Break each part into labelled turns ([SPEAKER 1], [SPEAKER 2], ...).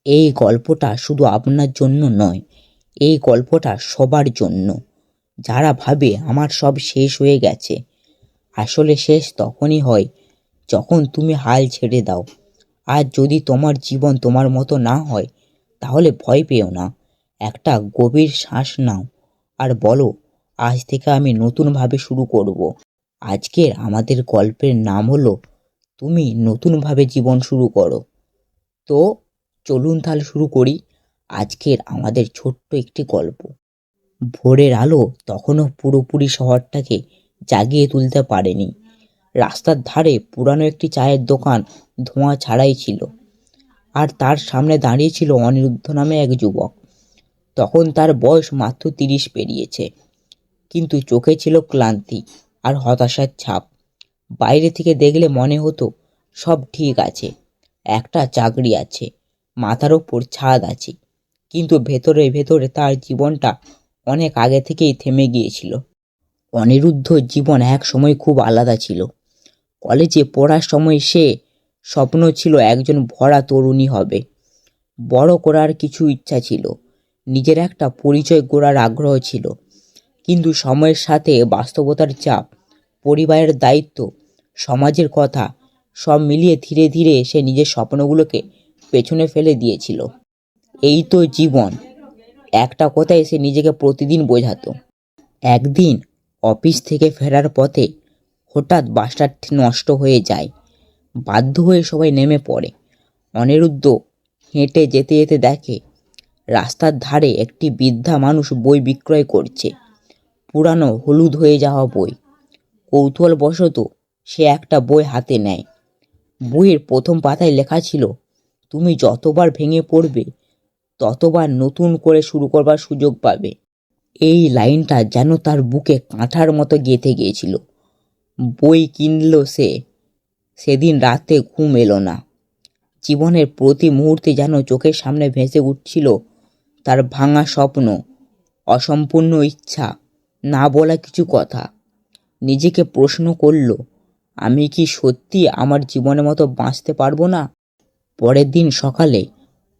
[SPEAKER 1] এই গল্পটা শুধু আপনার জন্য নয়, এই গল্পটা সবার জন্য যারা ভাবে আমার সব শেষ হয়ে গেছে। আসলে শেষ তখনই হয় যখন তুমি হাল ছেড়ে দাও। আর যদি তোমার জীবন তোমার মতো না হয় তাহলে ভয় পেও না, একটা গভীর শ্বাস নাও আর বলো, আজ থেকে আমি নতুনভাবে শুরু করব। আজকের আমাদের গল্পের নাম হলো তুমি নতুনভাবে জীবন শুরু করো। তো চলুন তাহলে শুরু করি আজকের আমাদের ছোট্ট একটি গল্প। ভোরের আলো তখনও পুরোপুরি শহরটাকে জাগিয়ে তুলতে পারেনি। রাস্তার ধারে পুরানো একটি চায়ের দোকান ধোঁয়া ছাড়াই ছিল, আর তার সামনে দাঁড়িয়ে ছিল অনিরুদ্ধ নামে এক যুবক। তখন তার বয়স মাত্র 30 পেরিয়েছে, কিন্তু চোখে ছিল ক্লান্তি আর হতাশার ছাপ। বাইরে থেকে দেখলে মনে হতো সব ঠিক আছে, একটা চাকরি আছে, মাথার ওপর ছাদ আছে, কিন্তু ভেতরে ভেতরে তার জীবনটা অনেক আগে থেকেই থেমে গিয়েছিল। অনিরুদ্ধর জীবন এক সময় খুব আলাদা ছিল। কলেজে পড়ার সময় সে স্বপ্ন ছিল একজন ভরা তরুণী হবে, বড় করার কিছু ইচ্ছা ছিল, নিজের একটা পরিচয় গড়ার আগ্রহ ছিল। কিন্তু সময়ের সাথে বাস্তবতার চাপ, পরিবারের দায়িত্ব, সমাজের কথা সব মিলিয়ে ধীরে ধীরে সে নিজের স্বপ্নগুলোকে পেছনে ফেলে দিয়েছিল। এই তো জীবন, একটা কথায় সে নিজেকে প্রতিদিন বোঝাতো। একদিন অফিস থেকে ফেরার পথে হঠাৎ বাসটা নষ্ট হয়ে যায়। বাধ্য হয়ে সবাই নেমে পড়ে। অনিরুদ্ধ হেঁটে যেতে যেতে দেখে রাস্তার ধারে একটি বৃদ্ধা মানুষ বই বিক্রয় করছে, পুরানো হলুদ হয়ে যাওয়া বই। কৌতূহলবশত সে একটা বই হাতে নেয়। বইয়ের প্রথম পাতায় লেখা ছিল, তুমি যতবার ভেঙে পড়বে ততবার নতুন করে শুরু করবার সুযোগ পাবে। এই লাইনটা যেন তার বুকে কাঁটার মতো গেঁথে গিয়েছিল। বই কিনল সে। সেদিন রাতে ঘুম এলো না। জীবনের প্রতি মুহূর্তে যেন চোখের সামনে ভেসে উঠছিল তার ভাঙা স্বপ্ন, অসম্পূর্ণ ইচ্ছা, না বলা কিছু কথা। নিজেকে প্রশ্ন করল, আমি কি সত্যি আমার জীবনের মতো বাঁচতে পারবো না? পরের দিন সকালে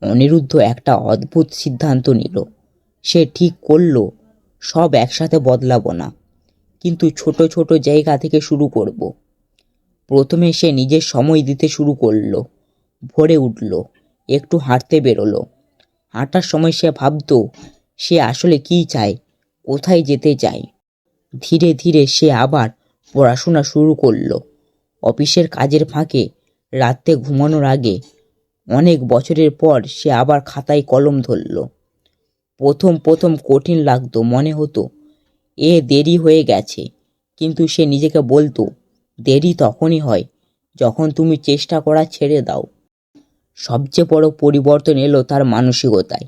[SPEAKER 1] অনিরুদ্ধ একটা অদ্ভুত সিদ্ধান্ত নিল। সে ঠিক করল, সব একসাথে বদলাবো না, কিন্তু ছোট ছোট জায়গা থেকে শুরু করব। প্রথমে সে নিজের সময় দিতে শুরু করলো। ভোরে উঠল, একটু হাঁটতে বেরোলো। হাঁটার সময় সে ভাবতো সে আসলে কি চায়, কোথায় যেতে চায়। ধীরে ধীরে সে আবার পড়াশোনা শুরু করলো। অফিসের কাজের ফাঁকে, রাতে ঘুমানোর আগে, অনেক বছরের পর সে আবার খাতায় কলম ধরলো। প্রথম প্রথম কঠিন লাগতো, মনে হতো দেরি হয়ে গেছে, কিন্তু সে নিজেকে বলতো, দেরি তখনই হয় যখন তুমি চেষ্টা করা ছেড়ে দাও। সবচেয়ে বড় পরিবর্তন এলো তার মানসিকতায়।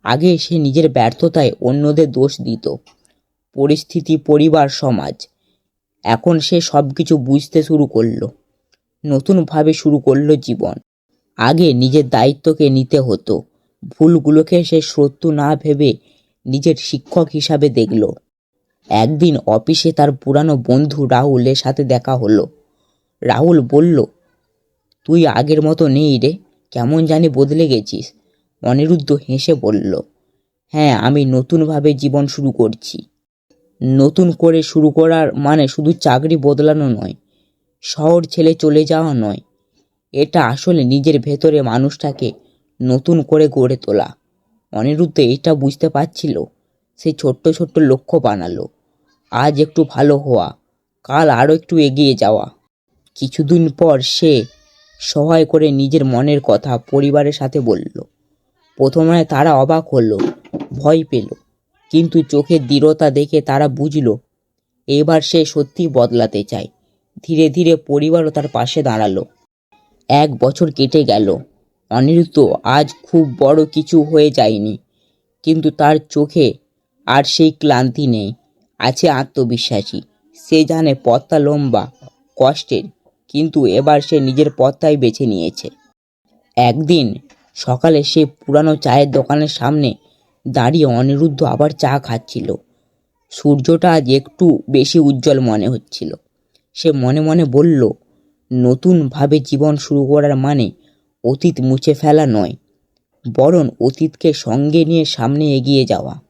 [SPEAKER 1] আগে সে নিজের ব্যর্থতায় অন্যদের দোষ দিত, পরিস্থিতি, পরিবার, সমাজ। এখন সে সবকিছু বুঝতে শুরু করলো। নতুনভাবে শুরু করলো জীবন। আগে নিজের দায়িত্বকে নিতে হতো। ভুলগুলোকে সে শত্রু না ভেবে নিজের শিক্ষক হিসাবে দেখল। একদিন অফিসে তার পুরানো বন্ধু রাহুলের সাথে দেখা হলো। রাহুল বলল, তুই আগের মতো নেই রে, কেমন জানি বদলে গেছিস। অনিরুদ্ধ হেসে বলল, হ্যাঁ, আমি নতুনভাবে জীবন শুরু করছি। নতুন করে শুরু করার মানে শুধু চাকরি বদলানো নয়, শহর ছেড়ে চলে যাওয়া নয়। এটা আসলে নিজের ভেতরে মানুষটাকে নতুন করে গড়ে তোলা। অনিরুদ্ধ এটা বুঝতে পারছিল। সে ছোট্ট ছোট্ট লক্ষ্য বানালো। আজ একটু ভালো হওয়া, কাল আরও একটু এগিয়ে যাওয়া। কিছুদিন পর সে সহায় করে নিজের মনের কথা পরিবারের সাথে বলল। প্রথমে তারা অবাক হলো, ভয় পেল, কিন্তু চোখের দৃঢ়তা দেখে তারা বুঝল এবার সে সত্যি বদলাতে চায়। ধীরে ধীরে পরিবারও তার পাশে দাঁড়ালো। 1 বছর কেটে গেল। অনিরুদ্ধ আজ খুব বড় কিছু হয়ে যায়নি, কিন্তু তার চোখে আর সেই ক্লান্তি নেই, আছে আত্মবিশ্বাসী। সে জানে পথটা লম্বা, কষ্টের, কিন্তু এবার সে নিজের পথটাই বেছে নিয়েছে। একদিন সকালে সে পুরানো চায়ের দোকানের সামনে দাঁড়িয়ে অনিরুদ্ধ আবার চা খাচ্ছিল। সূর্যটা আজ একটু বেশি উজ্জ্বল মনে হচ্ছিল। সে মনে মনে বলল, নতুনভাবে জীবন শুরু করার মানে অতীত মুছে ফেলা নয়, বরং অতীতকে সঙ্গে নিয়ে সামনে এগিয়ে যাওয়া।